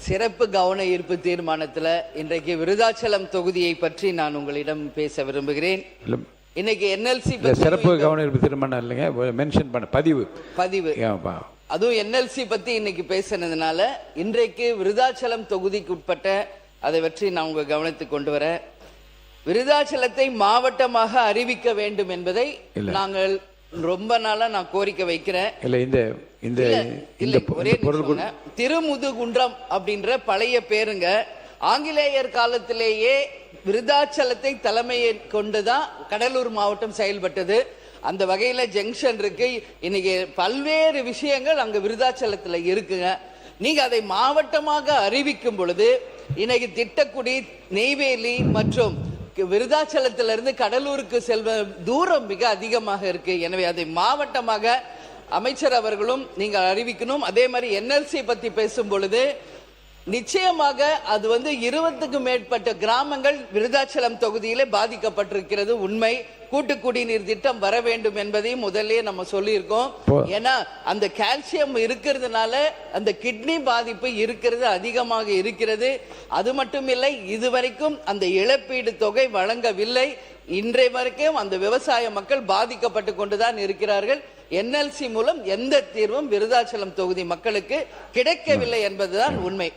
சிறப்பு கவன ஈர்ப்பு தீர்மானத்தில் இன்றைக்கு விருதாச்சலம் தொகுதியை பற்றி நான் உங்களிடம் பேச விரும்புகிறேன். இன்னைக்கு NLC சிறப்பு கவன ஈர்ப்பு தீர்மானம் இல்லைங்க, மென்ஷன் பண்ண பதிவு அதுவும் NLC பத்தி இன்னைக்கு பேசினதுனால இன்றைக்கு விருதாச்சலம் தொகுதிக்கு உட்பட்ட அதை பற்றி நான் உங்க கவனத்துக்கு கொண்டு வரேன். விருதாச்சலத்தை மாவட்டமாக அறிவிக்க வேண்டும் என்பதை நாங்கள் ரொம்ப நாளா நான் கோரிக்கை வைக்கிறேன். திருமுதுகுன்றம் அப்படின்ற பழைய பேருங்க ஆங்கிலேயர் காலத்திலேயே விருதாச்சலத்தை தலைமையை கொண்டுதான் கடலூர் மாவட்டம் செயல்பட்டது. அந்த வகையில ஜங்ஷன் இருக்கு. இன்னைக்கு பல்வேறு விஷயங்கள் அங்க விருதாச்சலத்துல இருக்குங்க. நீங்க அதை மாவட்டமாக அறிவிக்கும் பொழுது இன்னைக்கு திட்டக்குடி, நெய்வேலி மற்றும் விருதாச்சலத்திலிருந்து கடலூருக்கு செல்வ தூரம் மிக அதிகமாக இருக்கு. எனவே அதை மாவட்டமாக அமைச்சர் அவர்களும் நீங்கள் அறிவிக்கணும். அதே மாதிரி NLC பத்தி பேசும் பொழுது நிச்சயமாக அது 20க்கும் மேற்பட்ட கிராமங்கள் விருதாச்சலம் தொகுதியிலே பாதிக்கப்பட்டிருக்கிறது உண்மை. கூட்டு குடிநீர் திட்டம் வர வேண்டும் என்பதையும் முதல்ல நம்ம சொல்லியிருக்கோம். ஏன்னா அந்த கால்சியம் இருக்கிறதுனால அந்த கிட்னி பாதிப்பு இருக்கிறது அதிகமாக இருக்கிறது. அது மட்டும் இல்லை, இதுவரைக்கும் அந்த இழப்பீடு தொகை வழங்கவில்லை. இன்றைய வரைக்கும் அந்த விவசாய மக்கள் பாதிக்கப்பட்டு கொண்டுதான் இருக்கிறார்கள். NLC மூலம் எந்த தீர்வும் விருதாச்சலம் தொகுதி மக்களுக்கு கிடைக்கவில்லை என்பதுதான் உண்மை.